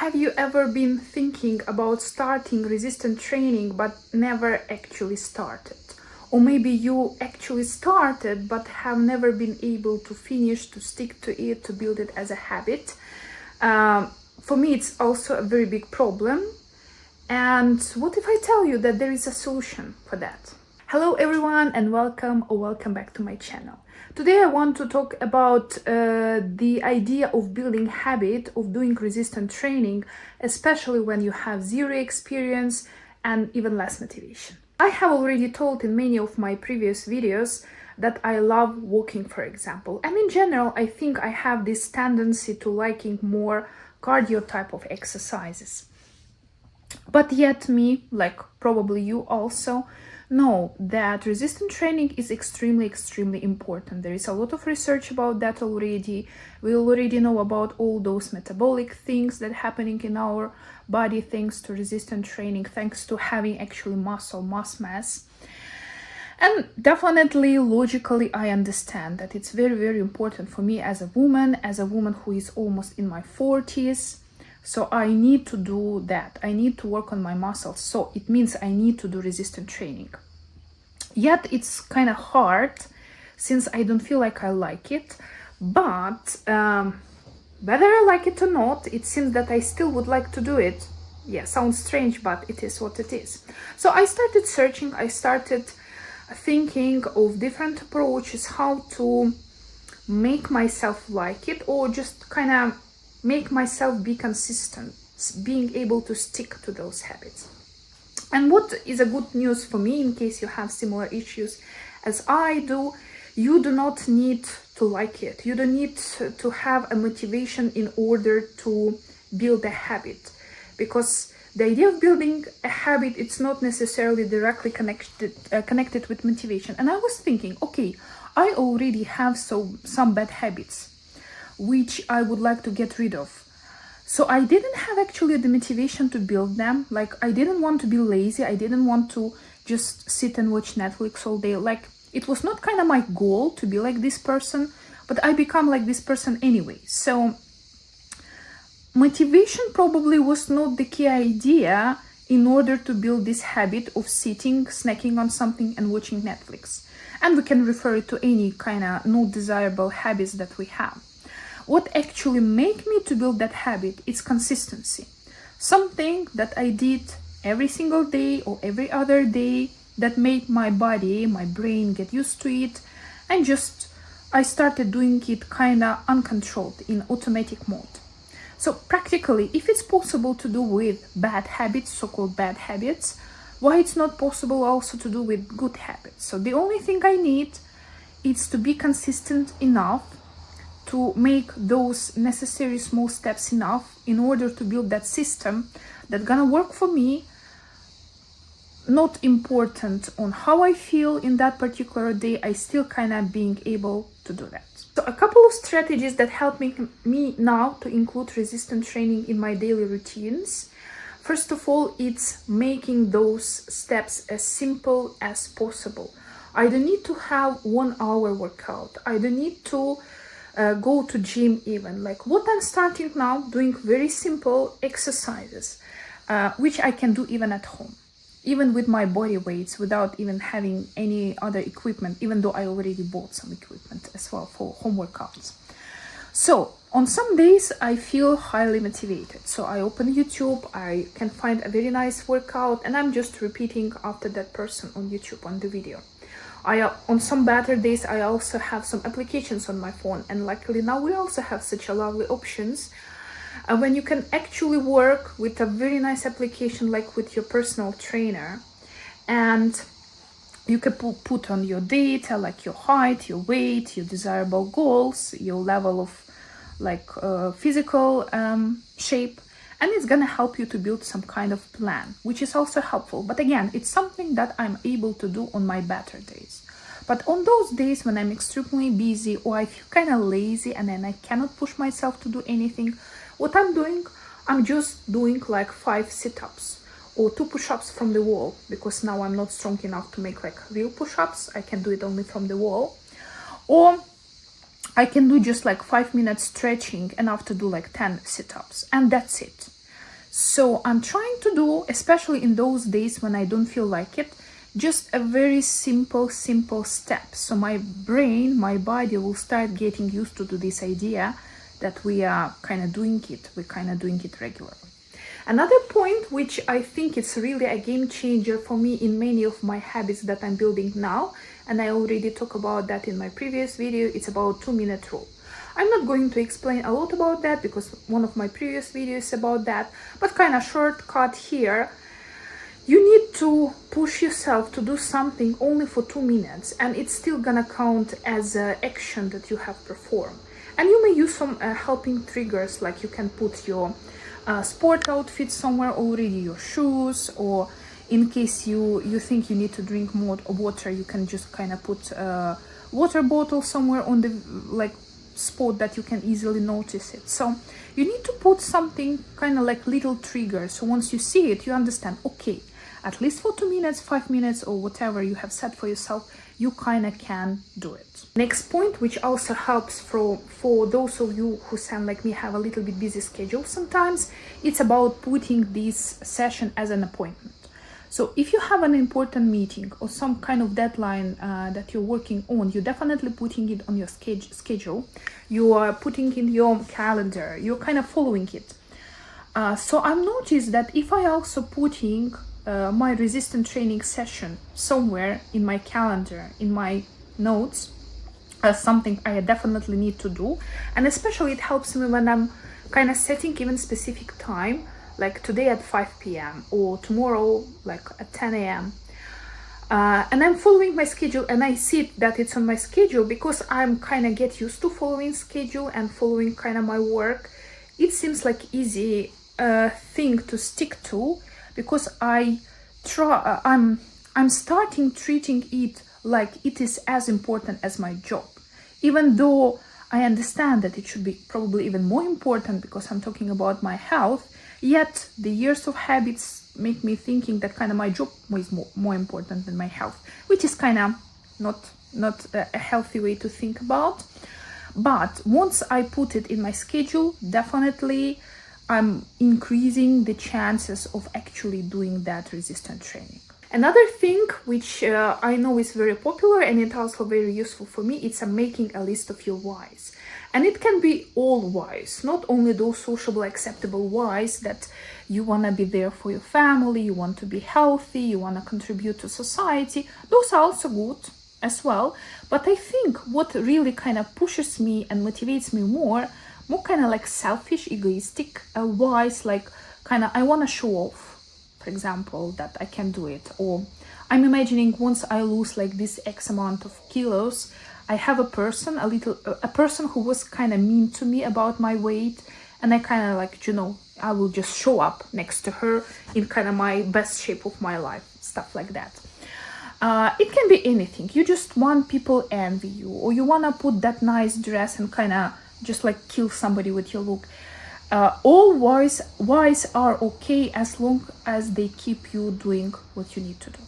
Have you ever been thinking about starting resistance training but never actually started? Or maybe you actually started but have never been able to finish, to stick to it, to build it as a habit. For me, it's also a very big problem. And what if I tell you that there is a solution for that? Hello everyone, and welcome back to my channel. Today I want to talk about the idea of building habit of doing resistance training, especially when you have zero experience and even less motivation. I have already told in many of my previous videos that I love walking, for example, and in general I think I have this tendency to liking more cardio type of exercises. But yet me, like probably you also, know that resistance training is extremely important. There is a lot of research about that already. We already know about all those metabolic things that happening in our body thanks to resistance training, thanks to having actually mass mass. And definitely, logically, I understand that it's very important for me as a woman who is almost in my 40s. So I need to do that. I need to work on my muscles. So it means I need to do resistance training. Yet it's kind of hard since I don't feel like I like it. But whether I like it or not, it seems that I still would like to do it. Yeah, sounds strange, but it is what it is. So I started searching. I started thinking of different approaches, how to make myself like it, or just kind of make myself be consistent, being able to stick to those habits. And what is a good news for me, in case you have similar issues as I do, you do not need to like it. You don't need to have a motivation in order to build a habit, because the idea of building a habit, it's not necessarily directly connected with motivation. And I was thinking, okay, I already have some bad habits which I would like to get rid of. So I didn't have actually the motivation to build them. Like, I didn't want to be lazy. I didn't want to just sit and watch Netflix all day. Like, it was not kind of my goal to be like this person, but I become like this person anyway. So motivation probably was not the key idea in order to build this habit of sitting, snacking on something and watching Netflix. And we can refer it to any kind of not desirable habits that we have. What actually made me to build that habit is consistency. Something that I did every single day or every other day that made my body, my brain get used to it, and just I started doing it kind of uncontrolled in automatic mode. So practically, if it's possible to do with bad habits, so-called bad habits, why it's not possible also to do with good habits? So the only thing I need is to be consistent enough to make those necessary small steps enough in order to build that system that's gonna work for me, not important on how I feel in that particular day, I still kind of being able to do that. So a couple of strategies that help me now to include resistance training in my daily routines. First of all, it's making those steps as simple as possible. I don't need to have 1 hour workout. I don't need to go to gym even. Like what I'm starting now, doing very simple exercises, which I can do even at home, even with my body weights, without even having any other equipment, even though I already bought some equipment as well for home workouts. So on some days I feel highly motivated. So I open YouTube, I can find a very nice workout, and I'm just repeating after that person on YouTube on the video. On some better days, I also have some applications on my phone, and luckily now we also have such a lovely options when you can actually work with a very nice application like with your personal trainer, and you can put on your data like your height, your weight, your desirable goals, your level of like physical shape, and it's gonna help you to build some kind of plan, which is also helpful. But again, it's something that I'm able to do on my better days. But on those days when I'm extremely busy or I feel kind of lazy and then I cannot push myself to do anything, what I'm just doing like 5 sit-ups or 2 push-ups from the wall, because now I'm not strong enough to make like real push-ups. I can do it only from the wall. Or I can do just like 5 minutes stretching and after do like 10 sit-ups, and that's it. So I'm trying to do, especially in those days when I don't feel like it, just a very simple step. So my brain, my body will start getting used to this idea that we are kind of doing it. We're kind of doing it regularly. Another point, which I think it's really a game changer for me in many of my habits that I'm building now, and I already talked about that in my previous video, it's about 2-minute rule. I'm not going to explain a lot about that because one of my previous videos about that, but kind of shortcut here. You need to push yourself to do something only for 2 minutes, and it's still gonna count as an action that you have performed. And you may use some helping triggers, like you can put your sport outfit somewhere already, your shoes, or in case you think you need to drink more water, you can just kind of put a water bottle somewhere on the spot that you can easily notice it. So you need to put something kind of like little triggers, so once you see it, you understand, okay, at least for 2 minutes, 5 minutes, or whatever you have set for yourself, you kind of can do it. Next point, which also helps for those of you who sound like me, have a little bit busy schedule sometimes, it's about putting this session as an appointment. So if you have an important meeting or some kind of deadline that you're working on, you're definitely putting it on your schedule. You are putting in your calendar. You're kind of following it. So I've noticed that if I also putting my resistance training session somewhere in my calendar, in my notes, as something I definitely need to do, and especially it helps me when I'm kind of setting even specific time, like today at 5 p.m. or tomorrow like at 10 a.m. And I'm following my schedule, and I see that it's on my schedule because I'm kind of get used to following schedule and following kind of my work. It seems like easy thing to stick to, because I'm starting treating it like it is as important as my job, even though I understand that it should be probably even more important because I'm talking about my health. Yet the years of habits make me thinking that kind of my job is more important than my health, which is kind of not a healthy way to think about. But once I put it in my schedule, definitely I'm increasing the chances of actually doing that resistance training. Another thing which I know is very popular and it's also very useful for me, it's making a list of your whys. And it can be all whys, not only those sociable acceptable whys that you want to be there for your family, you want to be healthy, you want to contribute to society. Those are also good as well. But I think what really kind of pushes me and motivates me more kind of like selfish, egoistic whys, like kind of I want to show off, for example, that I can do it. Or I'm imagining once I lose like this X amount of kilos, I have a person who was kind of mean to me about my weight, and I kind of like, I will just show up next to her in kind of my best shape of my life, stuff like that. It can be anything. You just want people envy you, or you want to put that nice dress and kind of just like kill somebody with your look. All whys are okay as long as they keep you doing what you need to do.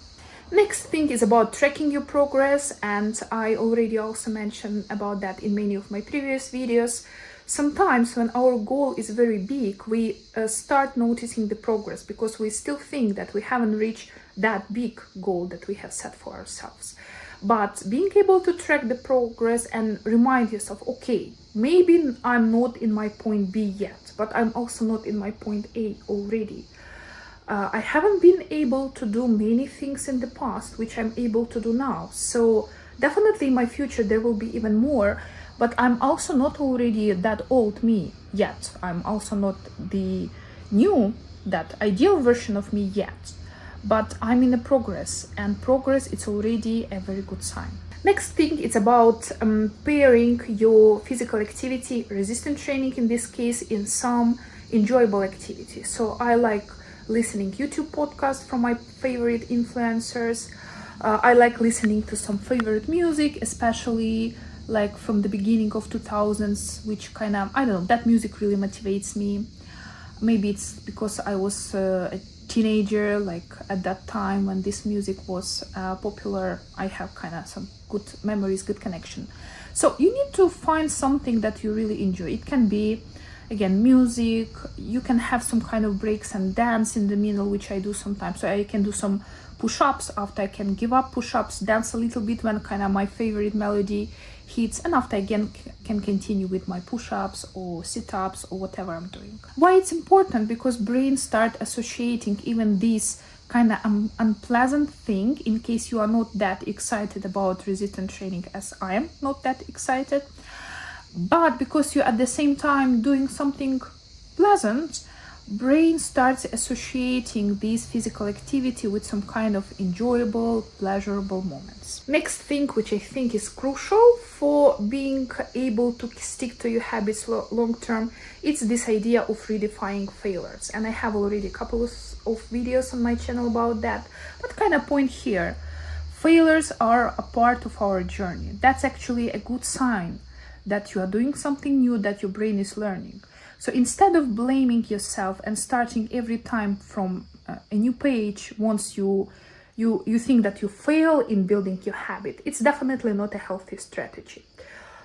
Next thing is about tracking your progress, and I already also mentioned about that in many of my previous videos. Sometimes when our goal is very big, we start noticing the progress because we still think that we haven't reached that big goal that we have set for ourselves. But being able to track the progress and remind yourself, okay, maybe I'm not in my point B yet, but I'm also not in my point A already. I haven't been able to do many things in the past which I'm able to do now. So definitely in my future there will be even more, but I'm also not already that old me yet. I'm also not the new, that ideal version of me yet. But I'm in a progress, and progress is already a very good sign. Next thing, it's about pairing your physical activity, resistance training in this case, in some enjoyable activity. So I like listening YouTube podcasts from my favorite influencers. I like listening to some favorite music, especially like from the beginning of 2000s, which kind of, I don't know, that music really motivates me. Maybe it's because I was a teenager, like at that time when this music was popular. I have kind of some good memories, good connection. So you need to find something that you really enjoy. It can be again, music. You can have some kind of breaks and dance in the middle, which I do sometimes. So I can do some push-ups, after I can give up push-ups, dance a little bit when kind of my favorite melody hits, and after again can continue with my push-ups or sit-ups or whatever I'm doing. Why it's important? Because brain start associating even this kind of unpleasant thing, in case you are not that excited about resistance training as I am not that excited, but because you're at the same time doing something pleasant, brain starts associating this physical activity with some kind of enjoyable, pleasurable moments. Next thing, which I think is crucial for being able to stick to your habits long term, it's this idea of redefining failures. And I have already a couple of videos on my channel about that. But kind of point here, failures are a part of our journey. That's actually a good sign that you are doing something new, that your brain is learning. So instead of blaming yourself and starting every time from a new page once you think that you fail in building your habit, it's definitely not a healthy strategy.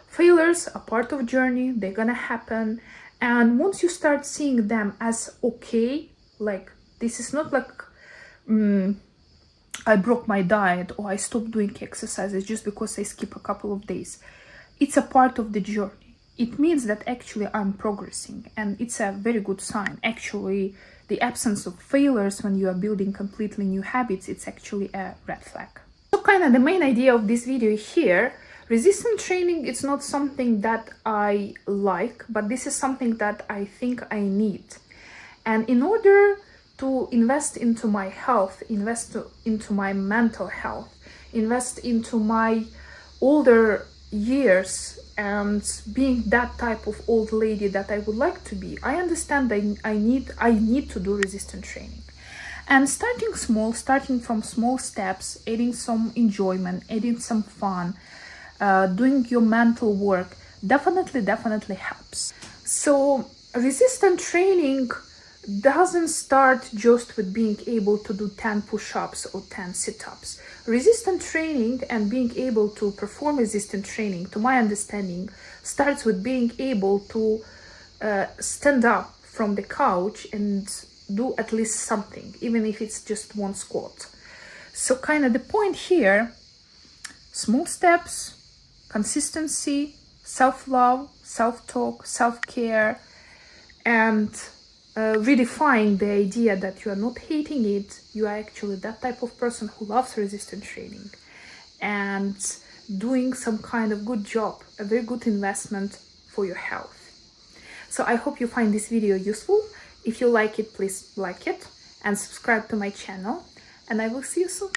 Failures are part of journey, they're gonna happen, and once you start seeing them as okay, like this is not like I broke my diet or I stopped doing exercises just because I skip a couple of days. It's a part of the journey. It means that actually I'm progressing, and it's a very good sign. Actually, the absence of failures when you are building completely new habits, it's actually a red flag. So kind of the main idea of this video here, resistance training, it's not something that I like, but this is something that I think I need. And in order to invest into my health, invest into my mental health, invest into my older years, and being that type of old lady that I would like to be, I understand that I need to do resistance training. And starting small, starting from small steps, adding some enjoyment, adding some fun, doing your mental work definitely helps. So resistance training doesn't start just with being able to do 10 push-ups or 10 sit-ups. Resistance training and being able to perform resistance training, to my understanding, starts with being able to stand up from the couch and do at least something, even if it's just one squat. So kind of the point here, small steps, consistency, self-love, self-talk, self-care, and redefine the idea that you are not hating it, you are actually that type of person who loves resistance training and doing some kind of good job, a very good investment for your health. So I hope you find this video useful. If you like it, please like it and subscribe to my channel, and I will see you soon.